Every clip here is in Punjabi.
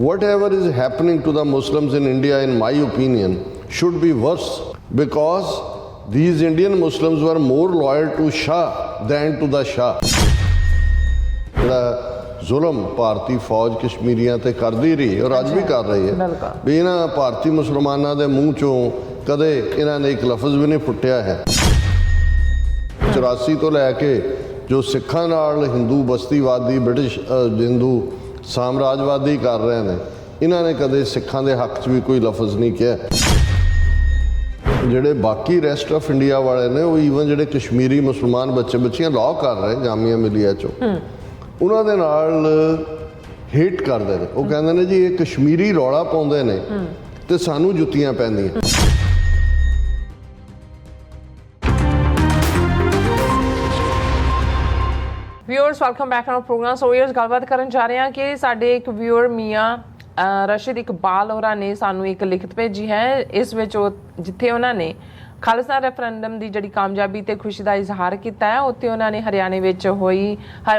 whatever is happening to the Muslims in India, in my opinion, should be worse, because these Indian Muslims were more loyal to Shah than to the Shah. ਜ਼ੁਲਮ ਭਾਰਤੀ ਫੌਜ ਕਸ਼ਮੀਰੀਆਂ ਤੇ ਕਰਦੀ ਰਹੀ ਔਰ ਅੱਜ ਵੀ ਕਰ ਰਹੀ ਹੈ ਵੀ ਇਹਨਾਂ ਭਾਰਤੀ ਮੁਸਲਮਾਨਾਂ ਦੇ ਮੂੰਹ ਚੋਂ ਕਦੇ ਇਹਨਾਂ ਨੇ ਇੱਕ ਲਫ਼ਜ਼ ਵੀ ਨਹੀਂ ਫੁੱਟਿਆ ਹੈ। 84 ਤੋਂ ਲੈ ਕੇ ਜੋ ਸਿੱਖਾਂ ਨਾਲ ਹਿੰਦੂ ਬਸਤੀਵਾਦੀ ਬ੍ਰਿਟਿਸ਼ ਹਿੰਦੂ ਸਾਮਰਾਜਵਾਦੀ ਕਰ ਰਹੇ ਨੇ, ਇਹਨਾਂ ਨੇ ਕਦੇ ਸਿੱਖਾਂ ਦੇ ਹੱਕ 'ਚ ਵੀ ਕੋਈ ਲਫ਼ਜ਼ ਨਹੀਂ ਕਿਹਾ। ਜਿਹੜੇ ਬਾਕੀ ਰੈਸਟ ਆਫ ਇੰਡੀਆ ਵਾਲੇ ਨੇ ਉਹ ਈਵਨ ਜਿਹੜੇ ਕਸ਼ਮੀਰੀ ਮੁਸਲਮਾਨ ਬੱਚੀਆਂ ਲਾਅ ਕਰ ਰਹੇ ਜਾਮੀਆ ਮਿਲੀਆ 'ਚੋਂ, ਉਹਨਾਂ ਦੇ ਨਾਲ ਹੇਟ ਕਰਦੇ ਨੇ। ਉਹ ਕਹਿੰਦੇ ਨੇ ਜੀ ਇਹ ਕਸ਼ਮੀਰੀ ਰੌਲਾ ਪਾਉਂਦੇ ਨੇ ਤੇ ਸਾਨੂੰ ਜੁੱਤੀਆਂ ਪੈਂਦੀਆਂ। Viewers welcome back on programme. So viewers ਗੱਲਬਾਤ ਕਰਨ ਜਾ ਰਹੇ ਹਾਂ ਕਿ ਸਾਡੇ ਇੱਕ ਵਿਊਅਰ ਮੀਆਂ ਰਸ਼ੀਦ ਇਕਬਾਲ ਹੋਰਾਂ ਨੇ ਸਾਨੂੰ ਇੱਕ ਲਿਖਤ ਭੇਜੀ ਹੈ। ਇਸ ਵਿੱਚ ਉਹ ਜਿੱਥੇ ਉਹਨਾਂ ਨੇ ਖਾਲਿਸਤਾਨ ਰੈਫਰੈਂਡਮ ਦੀ ਜਿਹੜੀ ਕਾਮਯਾਬੀ ਤੇ ਖੁਸ਼ੀ ਦਾ ਇਜ਼ਹਾਰ ਕੀਤਾ ਹੈ, ਉੱਥੇ ਉਹਨਾਂ ਨੇ ਹਰਿਆਣੇ ਵਿੱਚ ਹੋਈ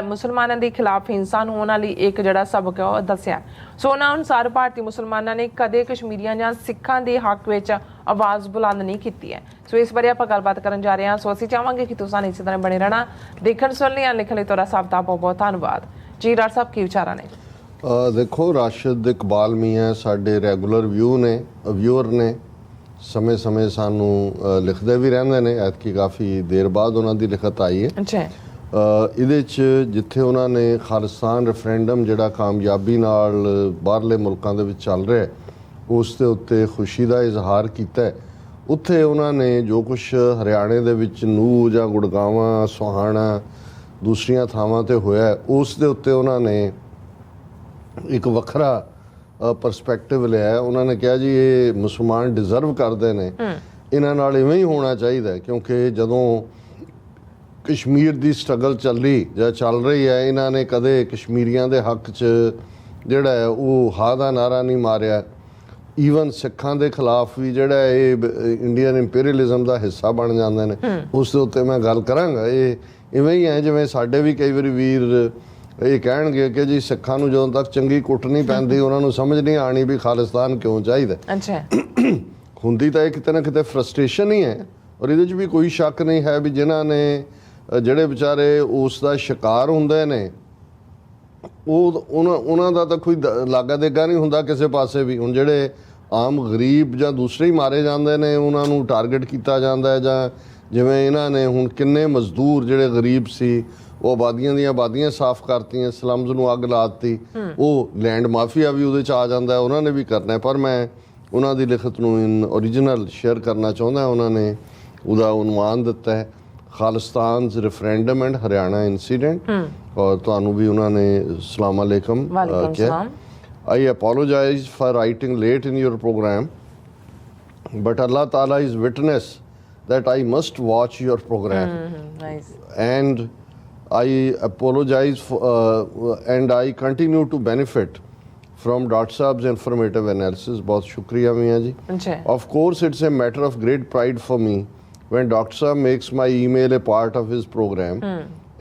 ਮੁਸਲਮਾਨਾਂ ਦੇ ਖਿਲਾਫ ਹਿੰਸਾ ਨੂੰ ਉਹਨਾਂ ਲਈ ਇੱਕ ਜਿਹੜਾ ਸਬਕ ਹੈ ਉਹ ਦੱਸਿਆ। ਸੋ ਉਹਨਾਂ ਅਨੁਸਾਰ ਭਾਰਤੀ ਮੁਸਲਮਾਨਾਂ ਨੇ ਕਦੇ ਕਸ਼ਮੀਰੀਆਂ ਜਾਂ ਸਿੱਖਾਂ ਦੇ ਹੱਕ ਵਿੱਚ ਆਵਾਜ਼ ਬੁਲੰਦ ਨਹੀਂ ਕੀਤੀ ਹੈ। ਸੋ ਇਸ ਬਾਰੇ ਆਪਾਂ ਗੱਲਬਾਤ ਕਰਨ ਜਾ ਰਹੇ ਹਾਂ। ਸੋ ਅਸੀਂ ਚਾਹਾਂਗੇ ਕਿ ਤੁਸੀਂ ਇਸੇ ਤਰ੍ਹਾਂ ਬਣੇ ਰਹਿਣਾ। ਦੇਖਣ ਸੁਣ ਲਈ ਲਿਖਣ ਲਈ ਤੁਹਾਡਾ ਸਭ ਦਾ ਬਹੁਤ ਬਹੁਤ ਧੰਨਵਾਦ ਜੀ। ਡਾਕਟਰ ਸਾਹਿਬ ਕੀ ਵਿਚਾਰਾਂ ਨੇ? ਦੇਖੋ, ਰਾਸ਼ਿਦ ਇਕਬਾਲ ਮੀਆਂ ਸਾਡੇ ਰੈਗੂਲਰ ਵਿਊਅਰ ਨੇ, ਸਮੇਂ ਸਾਨੂੰ ਲਿਖਦੇ ਵੀ ਰਹਿੰਦੇ ਨੇ। ਐਤਕੀ ਕਾਫੀ ਦੇਰ ਬਾਅਦ ਉਹਨਾਂ ਦੀ ਲਿਖਤ ਆਈ ਹੈ। ਇਹਦੇ 'ਚ ਜਿੱਥੇ ਉਹਨਾਂ ਨੇ ਖਾਲਿਸਤਾਨ ਰੈਫਰੈਂਡਮ ਜਿਹੜਾ ਕਾਮਯਾਬੀ ਨਾਲ ਬਾਹਰਲੇ ਮੁਲਕਾਂ ਦੇ ਵਿੱਚ ਚੱਲ ਰਿਹਾ ਉਸ ਦੇ ਉੱਤੇ ਖੁਸ਼ੀ ਦਾ ਇਜ਼ਹਾਰ ਕੀਤਾ, ਉੱਥੇ ਉਹਨਾਂ ਨੇ ਜੋ ਕੁਛ ਹਰਿਆਣੇ ਦੇ ਵਿੱਚ ਨੂਹ ਜਾਂ ਗੁੜਗਾਵਾਂ ਸੁਹਾਣਾ ਦੂਸਰੀਆਂ ਥਾਵਾਂ 'ਤੇ ਹੋਇਆ, ਉਸ ਦੇ ਉੱਤੇ ਉਹਨਾਂ ਨੇ ਇੱਕ ਵੱਖਰਾ ਪਰਸਪੈਕਟਿਵ ਲਿਆ। ਉਹਨਾਂ ਨੇ ਕਿਹਾ ਜੀ ਇਹ ਮੁਸਲਮਾਨ ਡਿਜ਼ਰਵ ਕਰਦੇ ਨੇ, ਇਹਨਾਂ ਨਾਲ ਇਵੇਂ ਹੀ ਹੋਣਾ ਚਾਹੀਦਾ, ਕਿਉਂਕਿ ਜਦੋਂ ਕਸ਼ਮੀਰ ਦੀ ਸਟਰਗਲ ਚੱਲੀ ਜਾਂ ਚੱਲ ਰਹੀ ਹੈ, ਇਹਨਾਂ ਨੇ ਕਦੇ ਕਸ਼ਮੀਰੀਆਂ ਦੇ ਹੱਕ 'ਚ ਜਿਹੜਾ ਹੈ ਉਹ ਹਾਂ ਦਾ ਨਾਰਾ ਨਹੀਂ ਮਾਰਿਆ। ਈਵਨ ਸਿੱਖਾਂ ਦੇ ਖਿਲਾਫ ਵੀ ਜਿਹੜਾ ਇਹ ਇੰਡੀਅਨ ਇੰਪੀਰੀਅਲਿਜ਼ਮ ਦਾ ਹਿੱਸਾ ਬਣ ਜਾਂਦੇ ਨੇ। ਉਸ ਦੇ ਉੱਤੇ ਮੈਂ ਗੱਲ ਕਰਾਂਗਾ। ਇਹ ਇਵੇਂ ਹੀ ਹੈ ਜਿਵੇਂ ਸਾਡੇ ਵੀ ਕਈ ਵਾਰੀ ਵੀਰ ਇਹ ਕਹਿਣਗੇ ਕਿ ਜੀ ਸਿੱਖਾਂ ਨੂੰ ਜਦੋਂ ਤੱਕ ਚੰਗੀ ਕੁੱਟ ਨਹੀਂ ਪੈਂਦੀ ਉਹਨਾਂ ਨੂੰ ਸਮਝ ਨਹੀਂ ਆਣੀ ਵੀ ਖਾਲਿਸਤਾਨ ਕਿਉਂ ਚਾਹੀਦਾ। ਹੁੰਦੀ ਤਾਂ ਇਹ ਕਿਤੇ ਨਾ ਕਿਤੇ ਫਰਸਟ੍ਰੇਸ਼ਨ ਹੀ ਹੈ, ਔਰ ਇਹਦੇ 'ਚ ਵੀ ਕੋਈ ਸ਼ੱਕ ਨਹੀਂ ਹੈ ਵੀ ਜਿਨ੍ਹਾਂ ਨੇ ਜਿਹੜੇ ਵਿਚਾਰੇ ਉਸ ਦਾ ਸ਼ਿਕਾਰ ਹੁੰਦੇ ਨੇ ਉਹਨਾਂ ਦਾ ਤਾਂ ਕੋਈ ਲਾਗਾ ਦੇਗਾ ਨਹੀਂ ਹੁੰਦਾ ਕਿਸੇ ਪਾਸੇ ਵੀ। ਹੁਣ ਜਿਹੜੇ ਆਮ ਗਰੀਬ ਜਾਂ ਦੂਸਰੇ ਹੀ ਮਾਰੇ ਜਾਂਦੇ ਨੇ, ਉਹਨਾਂ ਨੂੰ ਟਾਰਗੇਟ ਕੀਤਾ ਜਾਂਦਾ, ਜਾਂ ਜਿਵੇਂ ਇਹਨਾਂ ਨੇ ਹੁਣ ਕਿੰਨੇ ਮਜ਼ਦੂਰ ਜਿਹੜੇ ਗਰੀਬ ਸੀ ਉਹ ਆਬਾਦੀਆਂ ਦੀਆਂ ਆਬਾਦੀਆਂ ਸਾਫ਼ ਕਰਤੀਆਂ, ਸਲਮਜ਼ ਨੂੰ ਅੱਗ ਲਾ ਦਿੱਤੀ। ਉਹ ਲੈਂਡ ਮਾਫੀਆ ਵੀ ਉਹਦੇ 'ਚ ਆ ਜਾਂਦਾ, ਉਹਨਾਂ ਨੇ ਵੀ ਕਰਨਾ। ਪਰ ਮੈਂ ਉਹਨਾਂ ਦੀ ਲਿਖਤ ਨੂੰ ਇਨ ਓਰੀਜਨਲ ਸ਼ੇਅਰ ਕਰਨਾ ਚਾਹੁੰਦਾ। ਉਹਨਾਂ ਨੇ ਉਹਦਾ ਉਨਵਾਨ ਦਿੱਤਾ ਹੈ Khalistan's referendum and Haryana incident, ਔਰ ਤੁਹਾਨੂੰ ਵੀ ਉਹਨਾਂ ਨੇ ਸਲਾਮ ਅਲੈਕਮ ਕਿਹਾ। I apologize for writing late in your program, but ਅੱਲਾਹ ਤਾਲਾ is witness that I must watch your program. Nice. And I apologize for, and I continue to benefit from Dr. Saab's informative analysis. बहुत शुक्रिया मियाँ जी. Of course, it's a matter of great pride for me when Dr. Saab makes my email a part of his program.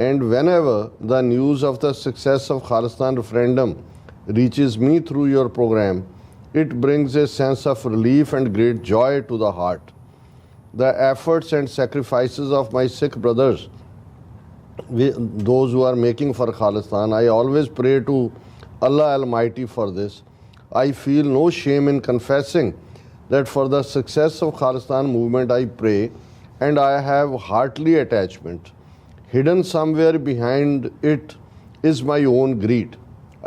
And whenever the news of the success of Khalistan referendum reaches me through your program, it brings a sense of relief and great joy to the heart. The efforts and sacrifices of my Sikh brothers, those who are making for Khalistan, I always pray to Allah Almighty for this. I feel no shame in confessing that for the success of Khalistan movement I pray, and I have heartily attachment. Hidden somewhere behind it is my own greed.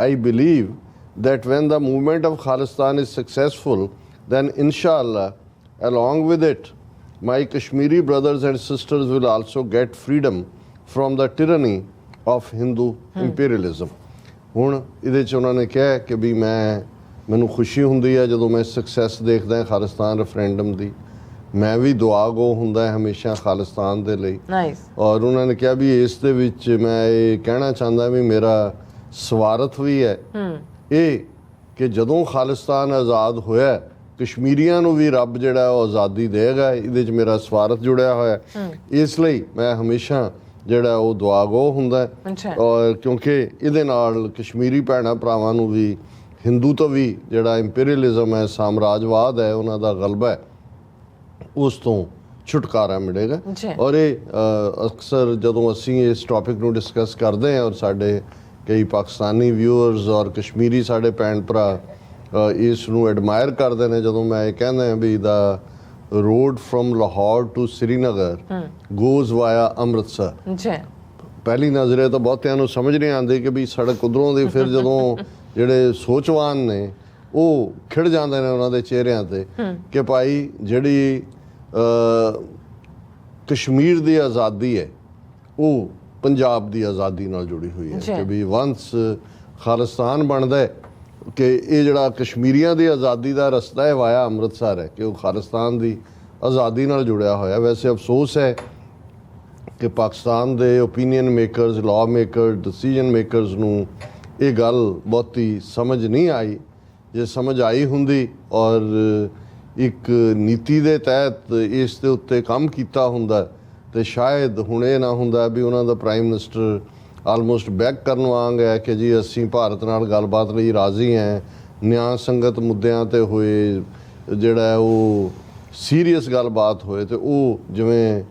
I believe that when the movement of Khalistan is successful, then inshallah, along with it, my Kashmiri brothers and sisters will also get freedom from the tyranny of Hindu imperialism. ਹੁਣ ਇਹਦੇ 'ਚ ਉਹਨਾਂ ਨੇ ਕਿਹਾ ਕਿ ਵੀ ਮੈਨੂੰ ਖੁਸ਼ੀ ਹੁੰਦੀ ਹੈ ਜਦੋਂ ਮੈਂ ਸਕਸੈਸ ਦੇਖਦਾ ਖਾਲਿਸਤਾਨ ਰੈਫਰੈਂਡਮ ਦੀ। ਮੈਂ ਵੀ ਦੁਆ ਗੋ ਹੁੰਦਾ ਹਮੇਸ਼ਾ ਖਾਲਿਸਤਾਨ ਦੇ ਲਈ। ਔਰ ਉਹਨਾਂ ਨੇ ਕਿਹਾ ਵੀ ਇਸ ਦੇ ਵਿੱਚ ਮੈਂ ਇਹ ਕਹਿਣਾ ਚਾਹੁੰਦਾ ਵੀ ਮੇਰਾ ਸਵਾਰਥ ਵੀ ਹੈ ਇਹ ਕਿ ਜਦੋਂ ਖਾਲਿਸਤਾਨ ਆਜ਼ਾਦ ਹੋਇਆ ਕਸ਼ਮੀਰੀਆਂ ਨੂੰ ਵੀ ਰੱਬ ਜਿਹੜਾ ਉਹ ਆਜ਼ਾਦੀ ਦੇਗਾ। ਇਹਦੇ 'ਚ ਮੇਰਾ ਸਵਾਰਥ ਜੁੜਿਆ ਹੋਇਆ, ਇਸ ਲਈ ਮੈਂ ਹਮੇਸ਼ਾ ਜਿਹੜਾ ਉਹ ਦੁਆ ਗੋ ਹੁੰਦਾ। ਔਰ ਕਿਉਂਕਿ ਇਹਦੇ ਨਾਲ ਕਸ਼ਮੀਰੀ ਭੈਣਾਂ ਭਰਾਵਾਂ ਨੂੰ ਵੀ ਹਿੰਦੂ ਤੋਂ ਵੀ ਜਿਹੜਾ ਇੰਪੀਰੀਅਲਿਜ਼ਮ ਹੈ, ਸਾਮਰਾਜਵਾਦ ਹੈ, ਉਹਨਾਂ ਦਾ ਗਲਬਾ ਹੈ, ਉਸ ਤੋਂ ਛੁਟਕਾਰਾ ਮਿਲੇਗਾ। ਔਰ ਇਹ ਅਕਸਰ ਜਦੋਂ ਅਸੀਂ ਇਸ ਟੌਪਿਕ ਨੂੰ ਡਿਸਕਸ ਕਰਦੇ ਹਾਂ ਔਰ ਸਾਡੇ ਕਈ ਪਾਕਿਸਤਾਨੀ ਵਿਊਅਰਸ ਔਰ ਕਸ਼ਮੀਰੀ ਸਾਡੇ ਭੈਣ ਭਰਾ ਇਸ ਨੂੰ ਐਡਮਾਇਰ ਕਰਦੇ ਨੇ, ਜਦੋਂ ਮੈਂ ਇਹ ਕਹਿੰਦਾ ਵੀ the road from Lahore to Srinagar goes via Amritsar. ਪਹਿਲੀ ਨਜ਼ਰੇ ਤਾਂ ਬਹੁਤਿਆਂ ਨੂੰ ਸਮਝ ਨਹੀਂ ਆਉਂਦੀ ਕਿ ਵੀ ਸੜਕ ਉੱਧਰੋਂ ਦੀ, ਫਿਰ ਜਦੋਂ ਜਿਹੜੇ ਸੋਚਵਾਨ ਨੇ ਉਹ ਖਿੜ ਜਾਂਦੇ ਨੇ ਉਹਨਾਂ ਦੇ ਚਿਹਰਿਆਂ 'ਤੇ ਕਿ ਭਾਈ ਜਿਹੜੀ ਕਸ਼ਮੀਰ ਦੀ ਆਜ਼ਾਦੀ ਹੈ ਉਹ ਪੰਜਾਬ ਦੀ ਆਜ਼ਾਦੀ ਨਾਲ ਜੁੜੀ ਹੋਈ ਹੈ ਕਿ ਵੀ ਵੰਸ ਖਾਲਿਸਤਾਨ ਬਣਦਾ ਹੈ ਕਿ ਇਹ ਜਿਹੜਾ ਕਸ਼ਮੀਰੀਆਂ ਦੀ ਆਜ਼ਾਦੀ ਦਾ ਰਸਤਾ ਹੈ ਵਾਇਆ ਅੰਮ੍ਰਿਤਸਰ ਹੈ ਕਿ ਉਹ ਖਾਲਿਸਤਾਨ ਦੀ ਆਜ਼ਾਦੀ ਨਾਲ ਜੁੜਿਆ ਹੋਇਆ। ਵੈਸੇ ਅਫਸੋਸ ਹੈ ਕਿ ਪਾਕਿਸਤਾਨ ਦੇ opinion makers, law maker, decision makers ਨੂੰ ਇਹ ਗੱਲ ਬਹੁਤੀ ਸਮਝ ਨਹੀਂ ਆਈ। ਜੇ ਸਮਝ ਆਈ ਹੁੰਦੀ ਔਰ ਇੱਕ ਨੀਤੀ ਦੇ ਤਹਿਤ ਇਸ ਦੇ ਉੱਤੇ ਕੰਮ ਕੀਤਾ ਹੁੰਦਾ ਤੇ ਸ਼ਾਇਦ ਹੁਣ ਇਹ ਨਾ ਹੁੰਦਾ ਵੀ ਉਹਨਾਂ ਦਾ ਪ੍ਰਾਈਮ ਮਿਨਿਸਟਰ ਆਲਮੋਸਟ ਬੈਕ ਕਰਨ ਵਾਂਗ ਹੈ ਕਿ ਜੀ ਅਸੀਂ ਭਾਰਤ ਨਾਲ ਗੱਲਬਾਤ ਲਈ ਰਾਜ਼ੀ ਹਾਂ, ਨਿਆਂ ਸੰਗਤ ਮੁੱਦਿਆਂ 'ਤੇ ਹੋਏ ਜਿਹੜਾ ਉਹ ਸੀਰੀਅਸ ਗੱਲਬਾਤ ਹੋਏ ਤੇ ਉਹ ਜਿਵੇਂ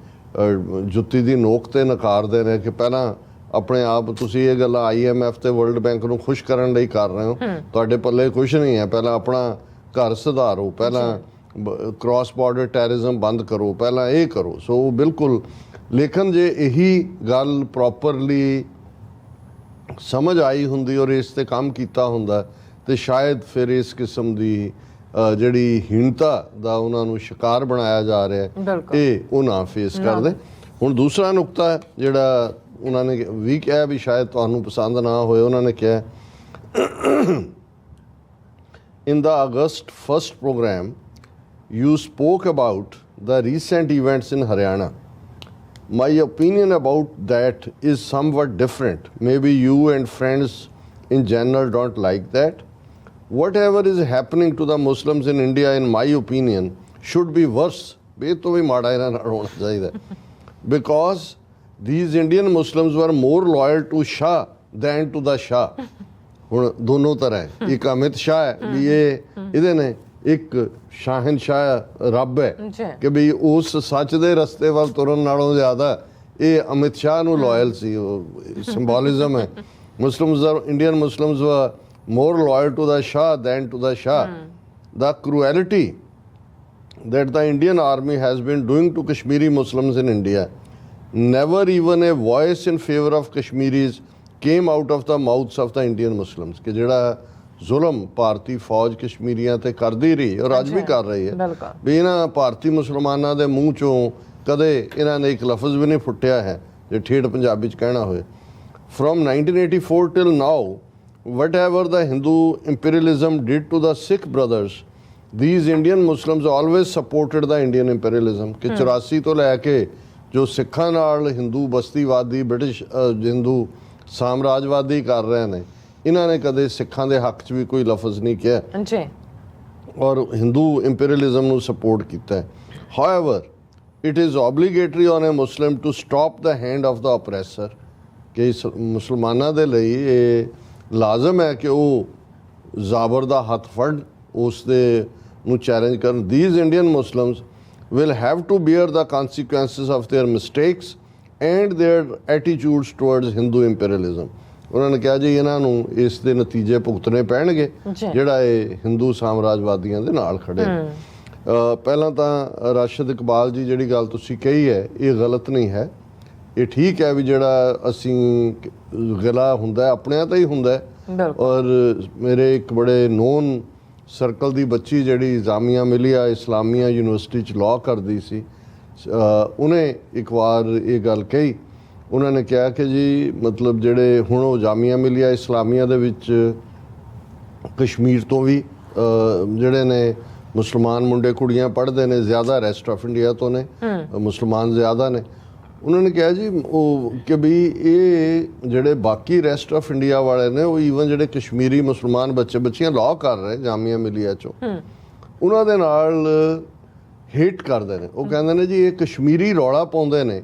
ਜੁੱਤੀ ਦੀ ਨੋਕ 'ਤੇ ਨਕਾਰਦੇ ਨੇ ਕਿ ਪਹਿਲਾਂ ਆਪਣੇ ਆਪ ਤੁਸੀਂ ਇਹ ਗੱਲਾਂ IMF ਤੇ ਵਰਲਡ ਬੈਂਕ ਨੂੰ ਖੁਸ਼ ਕਰਨ ਲਈ ਕਰ ਰਹੇ ਹੋ, ਤੁਹਾਡੇ ਪੱਲੇ ਕੁਛ ਨਹੀਂ ਹੈ, ਪਹਿਲਾਂ ਆਪਣਾ ਘਰ ਸੁਧਾਰੋ, ਪਹਿਲਾਂ ਕ੍ਰਾਸ ਬਾਰਡਰ ਟੈਰਰਿਜ਼ਮ ਬੰਦ ਕਰੋ, ਪਹਿਲਾਂ ਇਹ ਕਰੋ। ਸੋ ਬਿਲਕੁਲ, ਲੇਕਿਨ ਜੇ ਇਹੀ ਗੱਲ ਪ੍ਰੋਪਰਲੀ ਸਮਝ ਆਈ ਹੁੰਦੀ ਔਰ ਇਸ 'ਤੇ ਕੰਮ ਕੀਤਾ ਹੁੰਦਾ ਤੇ ਸ਼ਾਇਦ ਫਿਰ ਇਸ ਕਿਸਮ ਦੀ ਜਿਹੜੀ ਹੀਣਤਾ ਦਾ ਉਹਨਾਂ ਨੂੰ ਸ਼ਿਕਾਰ ਬਣਾਇਆ ਜਾ ਰਿਹਾ ਇਹ ਉਹ ਨਾ ਫੇਸ ਕਰਦੇ। ਹੁਣ ਦੂਸਰਾ ਨੁਕਤਾ ਜਿਹੜਾ ਉਹਨਾਂ ਨੇ ਵੀ ਕਿਹਾ ਵੀ ਸ਼ਾਇਦ ਤੁਹਾਨੂੰ ਪਸੰਦ ਨਾ ਹੋਏ, ਉਹਨਾਂ ਨੇ ਕਿਹਾ in the August first program you spoke about the recent events in Haryana. My opinion about that is somewhat different. Maybe you and friends in general don't like that. Whatever is happening to the Muslims in India, in my opinion, should be worse. Because these Indian Muslims were more loyal to Shah than to the Shah. ਹੁਣ ਦੋਨੋਂ ਤਰ੍ਹਾਂ ਹੈ, ਇੱਕ ਅਮਿਤ ਸ਼ਾਹ ਹੈ ਵੀ ਇਹਦੇ ਨੇ, ਇੱਕ ਸ਼ਾਹਿਨਸ਼ਾਹ ਰੱਬ ਹੈ ਕਿ ਵੀ ਉਸ ਸੱਚ ਦੇ ਰਸਤੇ ਵੱਲ ਤੁਰਨ ਨਾਲੋਂ ਜ਼ਿਆਦਾ ਇਹ ਅਮਿਤ ਸ਼ਾਹ ਨੂੰ ਲਾਇਲ ਸੀ। ਉਹ ਸਿੰਬੋਲਿਜ਼ਮ ਹੈ। Indian Muslims were more loyal to the Shah than to the Shah. The cruelty that the Indian army has been doing to Kashmiri Muslims in India, never even a voice in favor of Kashmiris came out of the mouths of the Indian Muslims. ਕਿ ਜਿਹੜਾ ਜ਼ੁਲਮ ਭਾਰਤੀ ਫੌਜ ਕਸ਼ਮੀਰੀਆਂ ਤੇ ਕਰਦੀ ਰਹੀ ਔਰ ਅੱਜ ਵੀ ਕਰ ਰਹੀ ਹੈ ਵੀ ਇਹਨਾਂ ਭਾਰਤੀ ਮੁਸਲਮਾਨਾਂ ਦੇ ਮੂੰਹ ਚੋਂ ਕਦੇ ਇਹਨਾਂ ਨੇ ਇੱਕ ਲਫ਼ਜ਼ ਵੀ ਨਹੀਂ ਫੁੱਟਿਆ ਹੈ ਜੇ ਠੇਠ ਪੰਜਾਬੀ 'ਚ ਕਹਿਣਾ ਹੋਏ। From 1984 till now, whatever the Hindu imperialism did to the Sikh brothers, these Indian Muslims always supported the Indian imperialism. ਕਿ 84 ਤੋਂ ਲੈ ਕੇ ਜੋ ਸਿੱਖਾਂ ਨਾਲ ਹਿੰਦੂ ਬਸਤੀਵਾਦੀ ਬ੍ਰਿਟਿਸ਼ ਹਿੰਦੂ ਸਾਮਰਾਜਵਾਦੀ ਕਰ ਰਹੇ ਨੇ, ਇਹਨਾਂ ਨੇ ਕਦੇ ਸਿੱਖਾਂ ਦੇ ਹੱਕ 'ਚ ਵੀ ਕੋਈ ਲਫ਼ਜ਼ ਨਹੀਂ ਕਿਹਾ ਔਰ ਹਿੰਦੂ ਇੰਪੀਰੀਅਲਿਜ਼ਮ ਨੂੰ ਸਪੋਰਟ ਕੀਤਾ ਹੈ। However it is obligatory on a Muslim to stop the hand of the oppressor ਕਿ ਮੁਸਲਮਾਨਾਂ ਦੇ ਲਈ ਇਹ ਲਾਜ਼ਮ ਹੈ ਕਿ ਉਹ ਜ਼ਾਬਰ ਦਾ ਹੱਥ ਫੜ ਉਸ ਦੇ ਨੂੰ ਚੈਲੰਜ ਕਰਨ। These Indian Muslims will have to bear the consequences of their mistakes and their attitudes towards Hindu imperialism. ਉਹਨਾਂ ਨੇ ਕਿਹਾ ਜੀ ਇਹਨਾਂ ਨੂੰ ਇਸ ਦੇ ਨਤੀਜੇ ਭੁਗਤਣੇ ਪੈਣਗੇ ਜਿਹੜਾ ਇਹ ਹਿੰਦੂ ਸਾਮਰਾਜਵਾਦੀਆਂ ਦੇ ਨਾਲ ਖੜੇ। ਪਹਿਲਾਂ ਤਾਂ ਰਾਸ਼ਿਦ ਇਕਬਾਲ ਜੀ ਜਿਹੜੀ ਗੱਲ ਤੁਸੀਂ ਕਹੀ ਹੈ ਇਹ ਗਲਤ ਨਹੀਂ ਹੈ, ਇਹ ਠੀਕ ਹੈ ਵੀ ਜਿਹੜਾ ਅਸੀਂ ਗਿਲਾ ਹੁੰਦਾ ਆਪਣਿਆਂ ਤਾਂ ਹੀ ਹੁੰਦਾ। ਔਰ ਮੇਰੇ ਇੱਕ ਬੜੇ ਨੋਨ ਸਰਕਲ ਦੀ ਬੱਚੀ ਜਿਹੜੀ ਜਾਮੀਆ ਮਿਲੀਆ ਇਸਲਾਮੀਆ ਯੂਨੀਵਰਸਿਟੀ 'ਚ ਲਾਅ ਕਰਦੀ ਸੀ, ਉਹਨੇ ਇੱਕ ਵਾਰ ਇਹ ਗੱਲ ਕਹੀ। ਉਹਨਾਂ ਨੇ ਕਿਹਾ ਕਿ ਜੀ ਮਤਲਬ ਜਿਹੜੇ ਹੁਣ ਉਹ ਜਾਮੀਆ ਮਿਲੀਆ ਇਸਲਾਮੀਆ ਦੇ ਵਿੱਚ ਕਸ਼ਮੀਰ ਤੋਂ ਵੀ ਜਿਹੜੇ ਨੇ ਮੁਸਲਮਾਨ ਮੁੰਡੇ ਕੁੜੀਆਂ ਪੜ੍ਹਦੇ ਨੇ, ਜ਼ਿਆਦਾ ਰੈਸਟ ਆਫ ਇੰਡੀਆ ਤੋਂ ਨੇ, ਮੁਸਲਮਾਨ ਜ਼ਿਆਦਾ ਨੇ। ਉਹਨਾਂ ਨੇ ਕਿਹਾ ਜੀ ਉਹ ਕਿ ਵੀ ਇਹ ਜਿਹੜੇ ਬਾਕੀ ਰੈਸਟ ਆਫ ਇੰਡੀਆ ਵਾਲੇ ਨੇ ਉਹ ਈਵਨ ਜਿਹੜੇ ਕਸ਼ਮੀਰੀ ਮੁਸਲਮਾਨ ਬੱਚੀਆਂ ਲਾਅ ਕਰ ਰਹੇ ਜਾਮੀਆ ਮਿਲੀਆ 'ਚੋਂ, ਉਹਨਾਂ ਦੇ ਨਾਲ ਹੇਟ ਕਰਦੇ ਨੇ। ਉਹ ਕਹਿੰਦੇ ਨੇ ਜੀ ਇਹ ਕਸ਼ਮੀਰੀ ਰੌਲਾ ਪਾਉਂਦੇ ਨੇ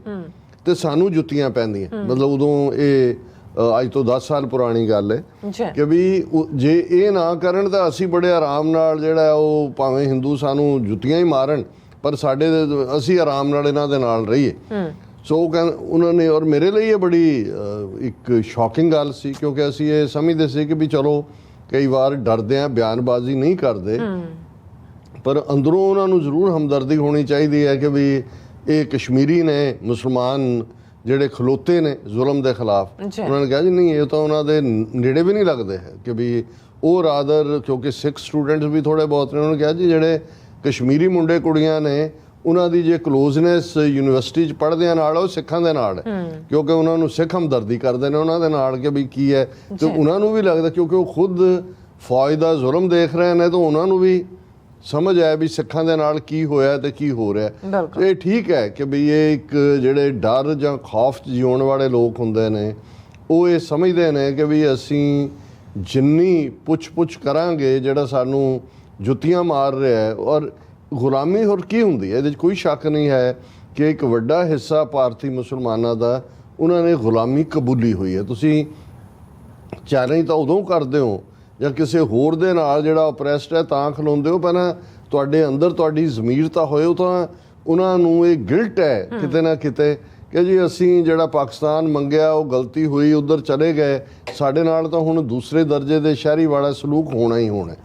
ਤੇ ਸਾਨੂੰ ਜੁੱਤੀਆਂ ਪੈਂਦੀਆਂ। ਮਤਲਬ ਉਦੋਂ ਇਹ ਅੱਜ ਤੋਂ 10 ਸਾਲ ਪੁਰਾਣੀ ਗੱਲ ਹੈ ਕਿ ਵੀ ਜੇ ਇਹ ਨਾ ਕਰਨ ਤਾਂ ਅਸੀਂ ਬੜੇ ਆਰਾਮ ਨਾਲ ਜਿਹੜਾ ਉਹ ਭਾਵੇਂ ਹਿੰਦੂ ਸਾਨੂੰ ਜੁੱਤੀਆਂ ਹੀ ਮਾਰਨ ਪਰ ਅਸੀਂ ਆਰਾਮ ਨਾਲ ਇਹਨਾਂ ਦੇ ਨਾਲ ਰਹੀਏ। ਸੋ ਉਹਨਾਂ ਨੇ ਔਰ ਮੇਰੇ ਲਈ ਇਹ ਬੜੀ ਇੱਕ ਸ਼ੌਕਿੰਗ ਗੱਲ ਸੀ ਕਿਉਂਕਿ ਅਸੀਂ ਇਹ ਸਮਝਦੇ ਸੀ ਕਿ ਵੀ ਚਲੋ ਕਈ ਵਾਰ ਡਰਦੇ ਆ ਬਿਆਨਬਾਜ਼ੀ ਨਹੀਂ ਕਰਦੇ ਪਰ ਅੰਦਰੋਂ ਉਹਨਾਂ ਨੂੰ ਜ਼ਰੂਰ ਹਮਦਰਦੀ ਹੋਣੀ ਚਾਹੀਦੀ ਹੈ ਕਿ ਵੀ ਇਹ ਕਸ਼ਮੀਰੀ ਨੇ ਮੁਸਲਮਾਨ ਜਿਹੜੇ ਖਲੋਤੇ ਨੇ ਜ਼ੁਲਮ ਦੇ ਖਿਲਾਫ। ਉਹਨਾਂ ਨੇ ਕਿਹਾ ਜੀ ਨਹੀਂ ਇਹ ਤਾਂ ਉਹਨਾਂ ਦੇ ਨੇੜੇ ਵੀ ਨਹੀਂ ਲੱਗਦੇ ਹੈ ਕਿ ਵੀ ਉਹ ਰਾਦਰ ਕਿਉਂਕਿ ਸਿੱਖ ਸਟੂਡੈਂਟਸ ਵੀ ਥੋੜ੍ਹੇ ਬਹੁਤ ਨੇ। ਉਹਨਾਂ ਨੇ ਕਿਹਾ ਜੀ ਜਿਹੜੇ ਕਸ਼ਮੀਰੀ ਮੁੰਡੇ ਕੁੜੀਆਂ ਨੇ ਉਹਨਾਂ ਦੀ ਜੇ ਕਲੋਜ਼ਨੈਸ ਯੂਨੀਵਰਸਿਟੀ 'ਚ ਪੜ੍ਹਦਿਆਂ ਨਾਲ ਉਹ ਸਿੱਖਾਂ ਦੇ ਨਾਲ ਕਿਉਂਕਿ ਉਹਨਾਂ ਨੂੰ ਸਿੱਖ ਹਮਦਰਦੀ ਕਰਦੇ ਨੇ ਉਹਨਾਂ ਦੇ ਨਾਲ ਕਿ ਵੀ ਕੀ ਹੈ ਤੇ ਉਹਨਾਂ ਨੂੰ ਵੀ ਲੱਗਦਾ ਕਿਉਂਕਿ ਉਹ ਖੁਦ ਫੌਜ ਦਾ ਜ਼ੁਲਮ ਦੇਖ ਰਹੇ ਨੇ ਤਾਂ ਉਹਨਾਂ ਨੂੰ ਵੀ ਸਮਝ ਆਇਆ ਵੀ ਸਿੱਖਾਂ ਦੇ ਨਾਲ ਕੀ ਹੋਇਆ ਤੇ ਕੀ ਹੋ ਰਿਹਾ। ਇਹ ਠੀਕ ਹੈ ਕਿ ਵੀ ਇਹ ਇੱਕ ਜਿਹੜੇ ਡਰ ਜਾਂ ਖੌਫ 'ਚ ਜਿਉਣ ਵਾਲੇ ਲੋਕ ਹੁੰਦੇ ਨੇ ਉਹ ਇਹ ਸਮਝਦੇ ਨੇ ਕਿ ਵੀ ਅਸੀਂ ਜਿੰਨੀ ਪੁੱਛ ਕਰਾਂਗੇ ਜਿਹੜਾ ਸਾਨੂੰ ਜੁੱਤੀਆਂ ਮਾਰ ਰਿਹਾ ਹੈ। ਔਰ ਗੁਲਾਮੀ ਹੋਰ ਕੀ ਹੁੰਦੀ ਹੈ ਇਹਦੇ 'ਚ ਕੋਈ ਸ਼ੱਕ ਨਹੀਂ ਹੈ ਕਿ ਇੱਕ ਵੱਡਾ ਹਿੱਸਾ ਭਾਰਤੀ ਮੁਸਲਮਾਨਾਂ ਦਾ ਉਹਨਾਂ ਨੇ ਗੁਲਾਮੀ ਕਬੂਲੀ ਹੋਈ ਹੈ। ਤੁਸੀਂ ਚੈਲੰਜ ਤਾਂ ਉਦੋਂ ਕਰਦੇ ਹੋ ਜਾਂ ਕਿਸੇ ਹੋਰ ਦੇ ਨਾਲ ਜਿਹੜਾ ਓਪਰੈਸਡ ਹੈ ਤਾਂ ਖਲੋਂਦੇ ਹੋ ਪਹਿਲਾਂ ਤੁਹਾਡੇ ਅੰਦਰ ਤੁਹਾਡੀ ਜ਼ਮੀਰ ਤਾਂ ਹੋਏ ਉਹ ਤਾਂ ਉਹਨਾਂ ਨੂੰ ਇਹ ਗਿਲਟ ਹੈ ਕਿਤੇ ਨਾ ਕਿਤੇ ਕਿ ਜੀ ਅਸੀਂ ਜਿਹੜਾ ਪਾਕਿਸਤਾਨ ਮੰਗਿਆ ਉਹ ਗਲਤੀ ਹੋਈ ਉੱਧਰ ਚਲੇ ਗਏ ਸਾਡੇ ਨਾਲ ਤਾਂ ਹੁਣ ਦੂਸਰੇ ਦਰਜੇ ਦੇ ਸ਼ਹਿਰੀ ਵਾਲਾ ਸਲੂਕ ਹੋਣਾ ਹੀ ਹੋਣਾ।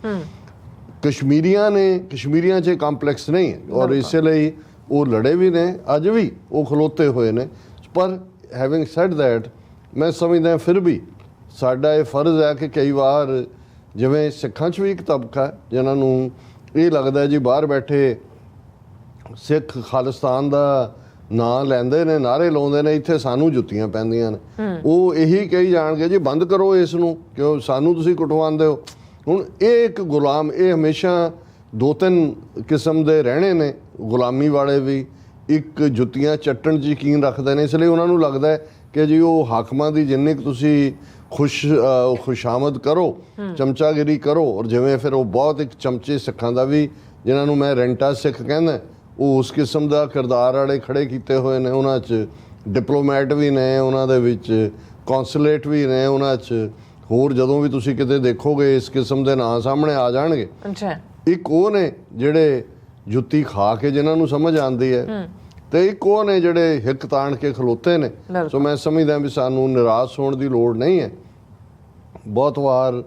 ਕਸ਼ਮੀਰੀਆਂ 'ਚ ਕੰਪਲੈਕਸ ਨਹੀਂ ਹੈ ਔਰ ਇਸੇ ਲਈ ਉਹ ਲੜੇ ਵੀ ਨੇ ਅੱਜ ਵੀ ਉਹ ਖਲੋਤੇ ਹੋਏ ਨੇ। ਪਰ ਹੈਵਿੰਗ ਸੈਡ ਦੈਟ ਮੈਂ ਸਮਝਦਾ ਫਿਰ ਵੀ ਸਾਡਾ ਇਹ ਫਰਜ਼ ਹੈ ਕਿ ਕਈ ਵਾਰ ਜਿਵੇਂ ਸਿੱਖਾਂ 'ਚ ਵੀ ਇੱਕ ਤਬਕਾ ਜਿਨ੍ਹਾਂ ਨੂੰ ਇਹ ਲੱਗਦਾ ਜੀ ਬਾਹਰ ਬੈਠੇ ਸਿੱਖ ਖਾਲਿਸਤਾਨ ਦਾ ਨਾਂ ਲੈਂਦੇ ਨੇ ਨਾਅਰੇ ਲਾਉਂਦੇ ਨੇ ਇੱਥੇ ਸਾਨੂੰ ਜੁੱਤੀਆਂ ਪੈਂਦੀਆਂ ਨੇ ਉਹ ਇਹੀ ਕਹੀ ਜਾਣਗੇ ਜੀ ਬੰਦ ਕਰੋ ਇਸ ਨੂੰ ਕਿਉਂ ਸਾਨੂੰ ਤੁਸੀਂ ਕੁਟਵਾਉਂਦੇ ਹੋ। ਹੁਣ ਇਹ ਇੱਕ ਗੁਲਾਮ ਇਹ ਹਮੇਸ਼ਾ 2-3 ਕਿਸਮ ਦੇ ਰਹਿਣੇ ਨੇ ਗੁਲਾਮੀ ਵਾਲੇ ਵੀ ਇੱਕ ਜੁੱਤੀਆਂ ਚੱਟਣ 'ਚ ਯਕੀਨ ਰੱਖਦੇ ਨੇ ਇਸ ਲਈ ਉਹਨਾਂ ਨੂੰ ਲੱਗਦਾ ਹੈ ਕਿ ਜੀ ਉਹ ਹਾਕਮਾਂ ਦੀ ਜਿੰਨੀ ਕੁ ਤੁਸੀਂ ਖੁਸ਼ਾਮਦ ਕਰੋ ਚਮਚਾਗਿਰੀ ਕਰੋ ਔਰ ਜਿਵੇਂ ਫਿਰ ਉਹ ਬਹੁਤ ਇੱਕ ਚਮਚੇ ਸਿੱਖਾਂ ਦਾ ਵੀ ਜਿਨ੍ਹਾਂ ਨੂੰ ਮੈਂ ਰੈਂਟਾ ਸਿੱਖ ਕਹਿੰਦਾ ਉਹ ਉਸ ਕਿਸਮ ਦਾ ਕਿਰਦਾਰ ਵਾਲੇ ਖੜੇ ਕੀਤੇ ਹੋਏ ਨੇ। ਉਹਨਾਂ 'ਚ ਡਿਪਲੋਮੈਟ ਵੀ ਨੇ ਉਹਨਾਂ ਦੇ ਵਿੱਚ ਕੌਂਸੂਲੇਟ ਵੀ ਨੇ ਉਹਨਾਂ 'ਚ ਹੋਰ ਜਦੋਂ ਵੀ ਤੁਸੀਂ ਕਿਤੇ ਦੇਖੋਗੇ ਇਸ ਕਿਸਮ ਦੇ ਨਾਂ ਸਾਹਮਣੇ ਆ ਜਾਣਗੇ। ਇੱਕ ਉਹ ਨੇ ਜਿਹੜੇ ਜੁੱਤੀ ਖਾ ਕੇ ਜਿਨ੍ਹਾਂ ਨੂੰ ਸਮਝ ਆਉਂਦੀ ਹੈ ਤੇ ਇੱਕ ਉਹ ਨੇ ਜਿਹੜੇ ਹਿੱਕ ਤਾਣ ਕੇ ਖਲੋਤੇ ਨੇ। ਸੋ ਮੈਂ ਸਮਝਦਾ ਵੀ ਸਾਨੂੰ ਨਿਰਾਸ਼ ਹੋਣ ਦੀ ਲੋੜ ਨਹੀਂ ਹੈ। ਬਹੁਤ ਵਾਰ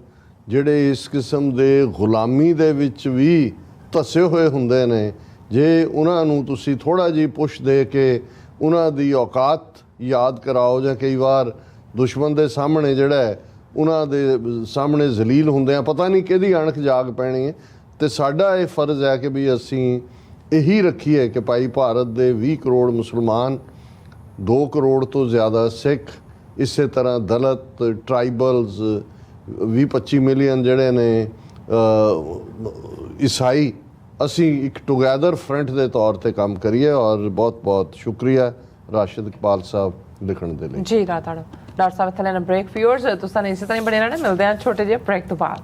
ਜਿਹੜੇ ਇਸ ਕਿਸਮ ਦੇ ਗੁਲਾਮੀ ਦੇ ਵਿੱਚ ਵੀ ਧੱਸੇ ਹੋਏ ਹੁੰਦੇ ਨੇ ਜੇ ਉਹਨਾਂ ਨੂੰ ਤੁਸੀਂ ਥੋੜ੍ਹਾ ਜਿਹੀ ਪੁਸ਼ ਦੇ ਕੇ ਉਹਨਾਂ ਦੀ ਔਕਾਤ ਯਾਦ ਕਰਾਓ ਜਾਂ ਕਈ ਵਾਰ ਦੁਸ਼ਮਣ ਦੇ ਸਾਹਮਣੇ ਜਿਹੜਾ ਉਹਨਾਂ ਦੇ ਸਾਹਮਣੇ ਜ਼ਲੀਲ ਹੁੰਦੇ ਆ ਪਤਾ ਨਹੀਂ ਕਿਹਦੀ ਅਣਖ ਜਾਗ ਪੈਣੀ ਹੈ। ਤੇ ਸਾਡਾ ਇਹ ਫਰਜ਼ ਹੈ ਕਿ ਵੀ ਅਸੀਂ ਇਹੀ ਰੱਖੀਏ ਕਿ ਭਾਈ ਭਾਰਤ ਦੇ 20 ਕਰੋੜ ਮੁਸਲਮਾਨ 2 ਕਰੋੜ ਤੋਂ ਜ਼ਿਆਦਾ ਸਿੱਖ ਇਸੇ ਤਰ੍ਹਾਂ ਦਲਿਤ ਟਰਾਈਬਲਸ 20-25 ਮਿਲੀਅਨ ਜਿਹੜੇ ਨੇ ਈਸਾਈ ਅਸੀਂ ਇੱਕ ਟੁਗੈਦਰ ਫਰੰਟ ਦੇ ਤੌਰ ਤੇ ਕੰਮ ਕਰੀਏ। ਔਰ ਬਹੁਤ ਬਹੁਤ ਸ਼ੁਕਰੀਆ ਰਾਸ਼ਿਦ ਇਕਬਾਲ ਸਾਹਿਬ ਲਿਖਣ ਦੇ ਲਈ। ਜੀ ਡਾਕਟਰ ਸਾਹਿਬ ਇੱਥੇ ਲੈਣਾ ਬ੍ਰੇਕ ਫਿਊਅਰਸ ਤੁਸੀਂ ਇਸੇ ਤਰ੍ਹਾਂ ਹੀ ਬਣੇ ਰਹਿਣਾ ਮਿਲਦੇ ਹਾਂ ਛੋਟੇ ਜਿਹੇ ਬ੍ਰੇਕ ਤੋਂ ਬਾਅਦ।